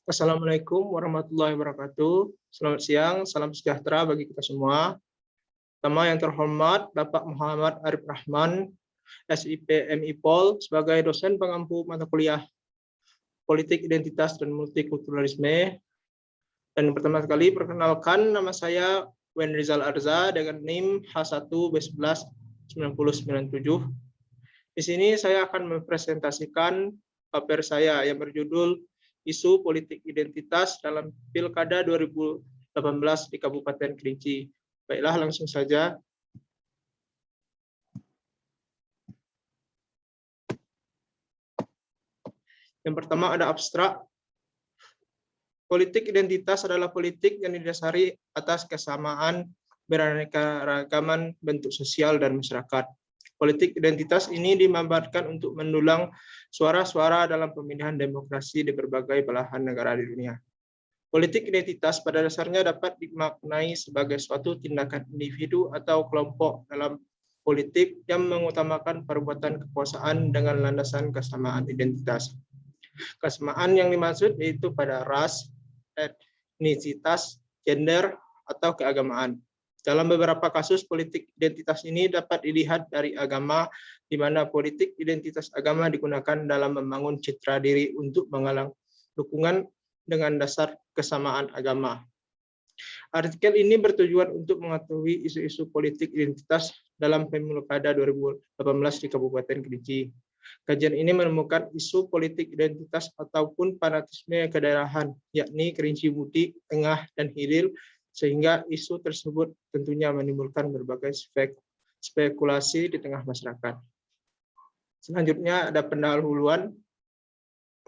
Assalamualaikum warahmatullahi wabarakatuh. Selamat siang, salam sejahtera bagi kita semua. Pertama yang terhormat Bapak Muhammad Arif Rahman, SIP MI Pol, sebagai dosen pengampu mata kuliah Politik Identitas dan Multikulturalisme. Dan pertama sekali perkenalkan, nama saya Wen Rizal Arza dengan NIM H1B119097. Di sini saya akan mempresentasikan paper saya yang berjudul Isu Politik Identitas dalam Pilkada 2018 di Kabupaten Kerinci. Baiklah, langsung saja. Yang pertama ada abstrak. Politik identitas adalah politik yang didasari atas kesamaan beraneka ragaman bentuk sosial dan masyarakat. Politik identitas ini dimanfaatkan untuk mendulang suara-suara dalam pemilihan demokrasi di berbagai belahan negara di dunia. Politik identitas pada dasarnya dapat dimaknai sebagai suatu tindakan individu atau kelompok dalam politik yang mengutamakan perbuatan kekuasaan dengan landasan kesamaan identitas. Kesamaan yang dimaksud yaitu pada ras, etnisitas, gender, atau keagamaan. Dalam beberapa kasus, politik identitas ini dapat dilihat dari agama, di mana politik identitas agama digunakan dalam membangun citra diri untuk menggalang dukungan dengan dasar kesamaan agama. Artikel ini bertujuan untuk mengetahui isu-isu politik identitas dalam Pemilu Kada 2018 di Kabupaten Kerinci. Kajian ini menemukan isu politik identitas ataupun fanatisme kedaerahan, yakni Kerinci Mudik, Tengah, dan Hilir, sehingga isu tersebut tentunya menimbulkan berbagai spekulasi di tengah masyarakat. Selanjutnya ada pendahuluan.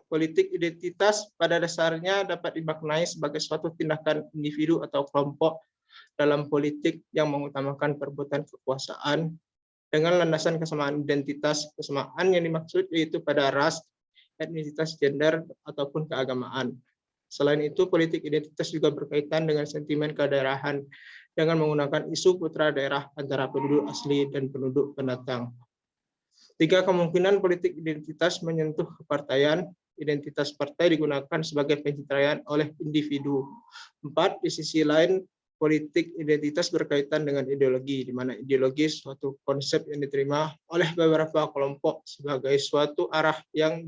Politik identitas pada dasarnya dapat dimaknai sebagai suatu tindakan individu atau kelompok dalam politik yang mengutamakan perbuatan kekuasaan dengan landasan kesamaan identitas. Kesamaan yang dimaksud yaitu pada ras, etnisitas, gender, ataupun keagamaan. Selain itu, politik identitas juga berkaitan dengan sentimen kedaerahan dengan menggunakan isu putra daerah antara penduduk asli dan penduduk pendatang. 3 kemungkinan politik identitas menyentuh kepartaian. Identitas partai digunakan sebagai pencitraan oleh individu. 4, di sisi lain, politik identitas berkaitan dengan ideologi, di mana ideologi suatu konsep yang diterima oleh beberapa kelompok sebagai suatu arah yang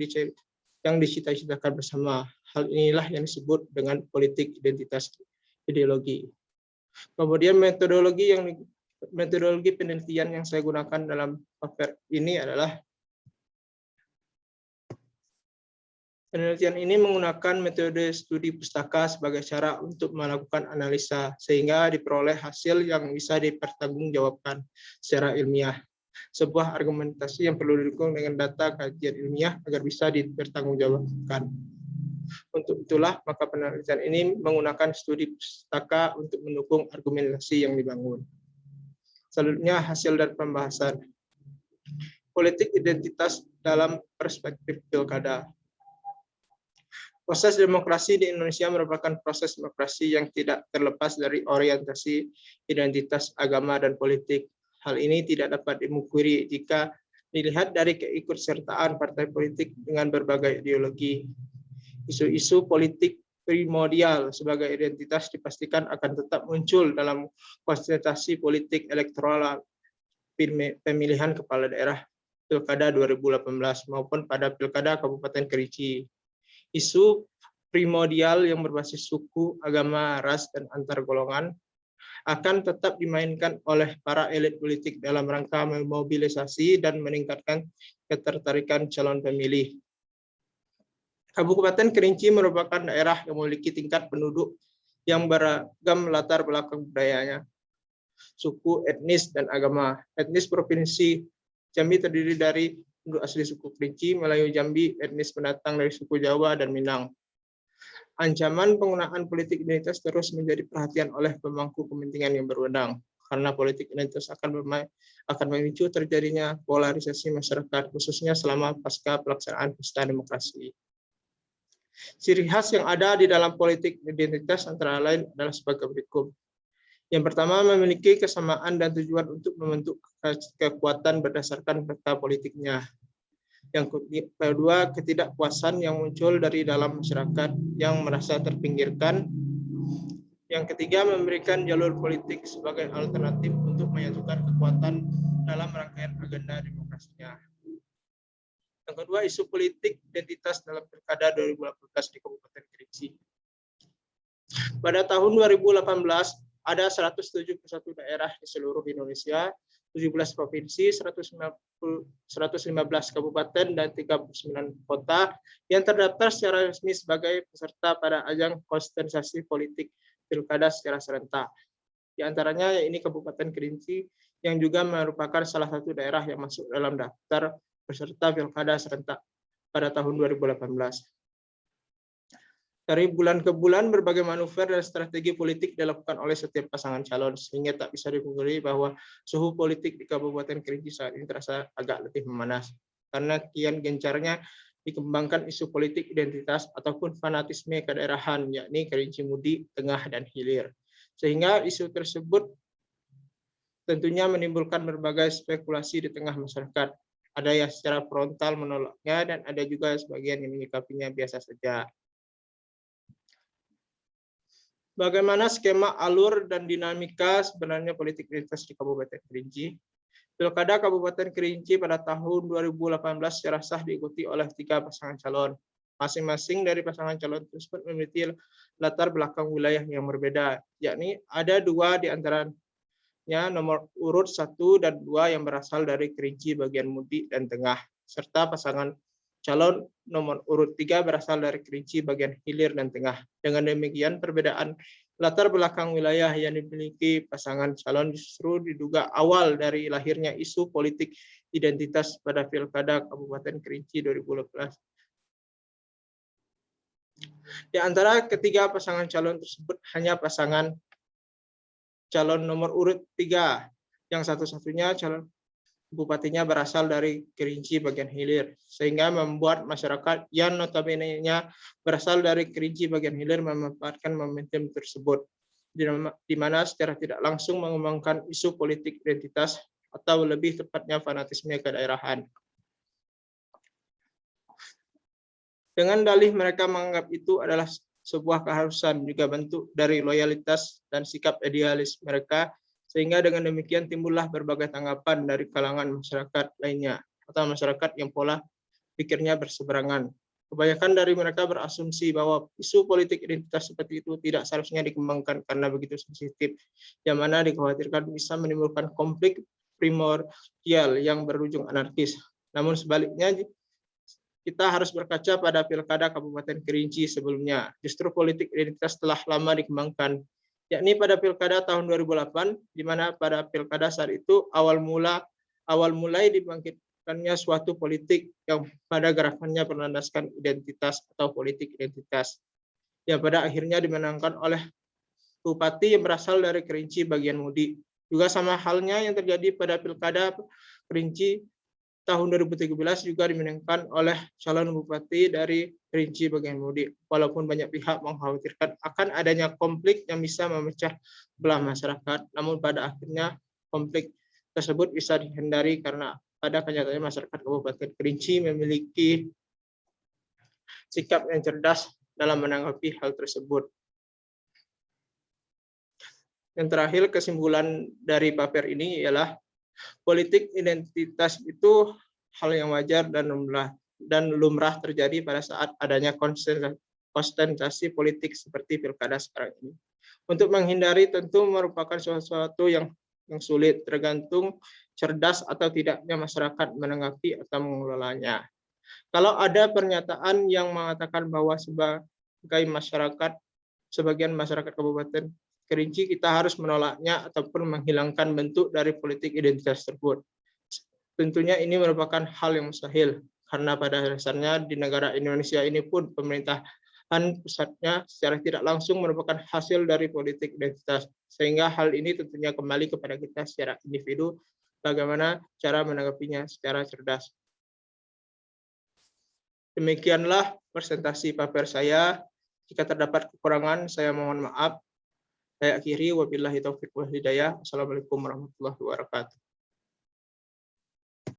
dicita-citakan bersama. Hal inilah yang disebut dengan politik identitas ideologi. Kemudian metodologi penelitian yang saya gunakan dalam paper ini adalah penelitian ini menggunakan metode studi pustaka sebagai cara untuk melakukan analisa sehingga diperoleh hasil yang bisa dipertanggungjawabkan secara ilmiah. Sebuah argumentasi yang perlu didukung dengan data kajian ilmiah agar bisa dipertanggungjawabkan. Untuk itulah, maka penelitian ini menggunakan studi pustaka untuk mendukung argumentasi yang dibangun. Selanjutnya, hasil dan pembahasan. Politik identitas dalam perspektif pilkada. Proses demokrasi di Indonesia merupakan proses demokrasi yang tidak terlepas dari orientasi identitas agama dan politik. Hal ini tidak dapat dimungkiri jika dilihat dari keikutsertaan partai politik dengan berbagai ideologi. Isu-isu politik primordial sebagai identitas dipastikan akan tetap muncul dalam konsentrasi politik elektoral pemilihan kepala daerah Pilkada 2018 maupun pada Pilkada Kabupaten Kerinci. Isu primordial yang berbasis suku, agama, ras, dan antar golongan akan tetap dimainkan oleh para elit politik dalam rangka memobilisasi dan meningkatkan ketertarikan calon pemilih. Kabupaten Kerinci merupakan daerah yang memiliki tingkat penduduk yang beragam latar belakang budayanya, suku, etnis, dan agama. Etnis Provinsi Jambi terdiri dari penduduk asli suku Kerinci, Melayu Jambi, etnis pendatang dari suku Jawa, dan Minang. Ancaman penggunaan politik identitas terus menjadi perhatian oleh pemangku kepentingan yang berwenang, karena politik identitas akan memicu terjadinya polarisasi masyarakat, khususnya selama pasca pelaksanaan pesta demokrasi. Ciri khas yang ada di dalam politik identitas antara lain adalah sebagai berikut. Yang pertama, memiliki kesamaan dan tujuan untuk membentuk kekuatan berdasarkan peta politiknya. Yang kedua, ketidakpuasan yang muncul dari dalam masyarakat yang merasa terpinggirkan. Yang ketiga, memberikan jalur politik sebagai alternatif untuk menyatukan kekuatan dalam rangkaian agenda demokrasinya. Yang kedua, isu politik identitas dalam Pilkada 2018 di Kabupaten Kerinci. Pada tahun 2018, ada 171 daerah di seluruh Indonesia, 17 provinsi, 115 kabupaten, dan 39 kota yang terdaftar secara resmi sebagai peserta pada ajang kontestasi politik Pilkada secara serentak. Di antaranya ini Kabupaten Kerinci yang juga merupakan salah satu daerah yang masuk dalam daftar peserta Pilkada serentak pada tahun 2018. Dari bulan ke bulan, berbagai manuver dan strategi politik dilakukan oleh setiap pasangan calon, sehingga tak bisa dipungkiri bahwa suhu politik di Kabupaten Kerinci saat ini terasa agak lebih memanas, karena kian gencarnya dikembangkan isu politik identitas ataupun fanatisme kedaerahan, yakni Kerinci Mudik, Tengah, dan Hilir. Sehingga isu tersebut tentunya menimbulkan berbagai spekulasi di tengah masyarakat. Ada yang secara frontal menolaknya, dan ada juga sebagian yang menyikapinya biasa saja. Bagaimana skema, alur, dan dinamika sebenarnya politik identitas di Kabupaten Kerinci? Pilkada Kabupaten Kerinci pada tahun 2018 secara sah diikuti oleh 3 pasangan calon. Masing-masing dari pasangan calon tersebut memiliki latar belakang wilayah yang berbeda, yakni ada 2 di antaranya nomor urut 1 dan 2 yang berasal dari Kerinci bagian Mudik dan Tengah, serta pasangan calon nomor urut 3 berasal dari Kerinci bagian Hilir dan Tengah. Dengan demikian, perbedaan latar belakang wilayah yang dimiliki pasangan calon justru diduga awal dari lahirnya isu politik identitas pada Pilkada Kabupaten Kerinci 2018. Di antara ketiga pasangan calon tersebut, hanya pasangan calon nomor urut 3 yang satu-satunya calon bupatinya berasal dari Kerinci bagian Hilir, sehingga membuat masyarakat yang notabene-nya berasal dari Kerinci bagian Hilir memanfaatkan momentum tersebut, di mana secara tidak langsung mengembangkan isu politik identitas atau lebih tepatnya fanatisme kedaerahan. Dengan dalih mereka menganggap itu adalah sebuah keharusan, juga bentuk dari loyalitas dan sikap idealis mereka, sehingga dengan demikian timbullah berbagai tanggapan dari kalangan masyarakat lainnya atau masyarakat yang pola pikirnya berseberangan. Kebanyakan dari mereka berasumsi bahwa isu politik identitas seperti itu tidak seharusnya dikembangkan karena begitu sensitif, yang mana dikhawatirkan bisa menimbulkan konflik primordial yang berujung anarkis. Namun sebaliknya, kita harus berkaca pada Pilkada Kabupaten Kerinci sebelumnya. Justru politik identitas telah lama dikembangkan, yakni pada Pilkada tahun 2008, di mana pada Pilkada saat itu awal mulai dibangkitkannya suatu politik yang pada gerakannya berlandaskan identitas atau politik identitas, yang pada akhirnya dimenangkan oleh bupati yang berasal dari Kerinci bagian Mudik. Juga sama halnya yang terjadi pada Pilkada Kerinci tahun 2013 juga dimenangkan oleh calon bupati dari Kerinci bagian Mudik. Walaupun banyak pihak mengkhawatirkan akan adanya konflik yang bisa memecah belah masyarakat, namun pada akhirnya konflik tersebut bisa dihindari karena pada kenyataannya masyarakat Kabupaten Kerinci memiliki sikap yang cerdas dalam menanggapi hal tersebut. Yang terakhir, kesimpulan dari paper ini ialah politik identitas itu hal yang wajar dan lumrah terjadi pada saat adanya konsentrasi politik seperti Pilkada sekarang ini. Untuk menghindari tentu merupakan sesuatu yang sulit, tergantung cerdas atau tidaknya masyarakat menanggapi atau mengelolanya. Kalau ada pernyataan yang mengatakan bahwa sebagian masyarakat Kabupaten Kerinci kita harus menolaknya ataupun menghilangkan bentuk dari politik identitas tersebut. Tentunya ini merupakan hal yang mustahil, karena pada dasarnya di negara Indonesia ini pun pemerintahan pusatnya secara tidak langsung merupakan hasil dari politik identitas, sehingga hal ini tentunya kembali kepada kita secara individu, bagaimana cara menanggapinya secara cerdas. Demikianlah presentasi paper saya. Jika terdapat kekurangan, saya mohon maaf. Saya akhiri, wabillahi taufiq wal hidayah. Assalamualaikum warahmatullahi wabarakatuh.